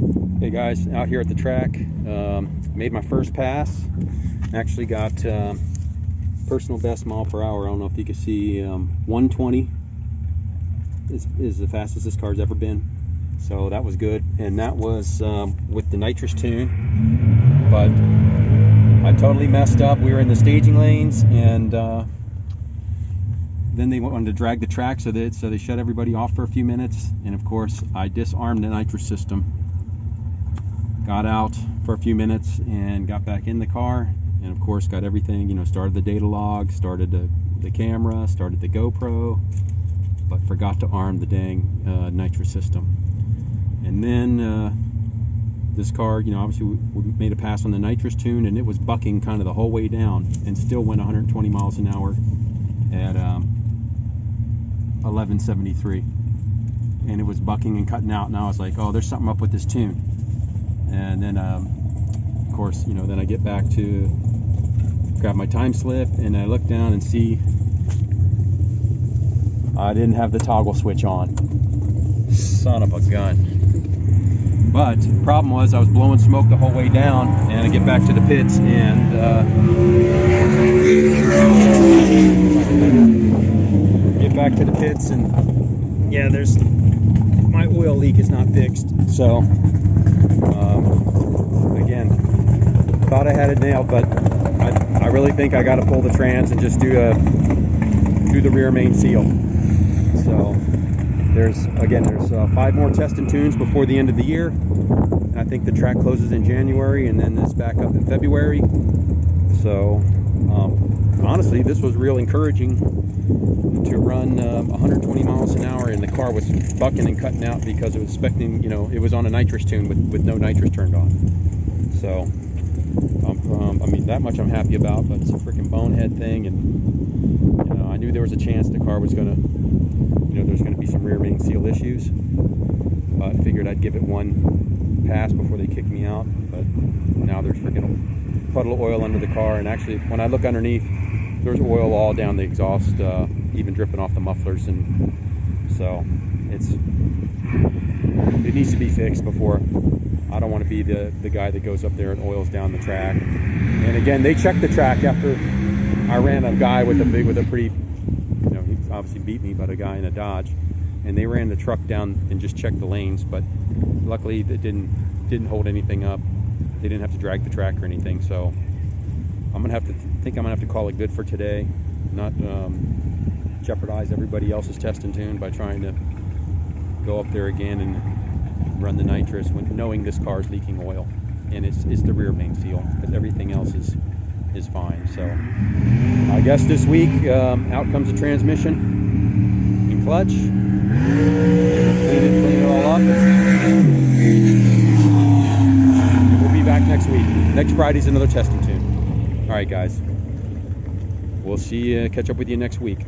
Hey guys, out here at the track, made my first pass. Actually got personal best mile per hour. I don't know if you can see, 120 is the fastest this car's ever been. So that was good, and that was with the nitrous tune. But I totally messed up. We were in the staging lanes, and then they wanted to drag the track, so they shut everybody off for a few minutes. And of course, I disarmed the nitrous system. Got out for a few minutes and got back in the car, and of course got everything, started the data log, started the camera, started the GoPro, but forgot to arm the dang nitrous system. And then this car, obviously we made a pass on the nitrous tune, and it was bucking kind of the whole way down, and still went 120 miles an hour at 1173, and it was bucking and cutting out, and I was like, oh, there's something up with this tune. And then of course, then I get back to grab my time slip, and I look down and see I didn't have the toggle switch on. Son of a gun. But the problem was I was blowing smoke the whole way down, and I get back to the pits, and yeah, there's my oil leak is not fixed. So again, thought I had it nailed, but I really think I got to pull the trans and just do the rear main seal. So there's 5 more test and tunes before the end of the year, and I think the track closes in January, and then it's back up in February. So honestly, this was real encouraging to run 120 miles an hour, and the car was bucking and cutting out because it was expecting, it was on a nitrous tune with no nitrous turned on. So I mean, that much I'm happy about. But it's a freaking Bonehead thing, and I knew there was a chance the car was gonna, there's gonna be some rear main seal issues, but I figured I'd give it one pass before they kicked me out. But now there's freaking puddle of oil under the car, and actually when I look underneath, there's oil all down the exhaust, even dripping off the mufflers, and so it needs to be fixed before. I don't want to be the guy that goes up there and oils down the track. And again, they checked the track after I ran a guy with a pretty, he obviously beat me, but a guy in a Dodge, and they ran the truck down and just checked the lanes, but luckily it didn't hold anything up. They didn't have to drag the track or anything. So I'm gonna have to call it good for today, not jeopardize everybody else's test and tune by trying to go up there again and run the nitrous when knowing this car is leaking oil, and it's the rear main seal, but everything else is fine. So I guess this week out comes the transmission and clutch, clean it all up. We'll be back next week. Next Friday's another test and tune. All right, guys. We'll catch up with you next week.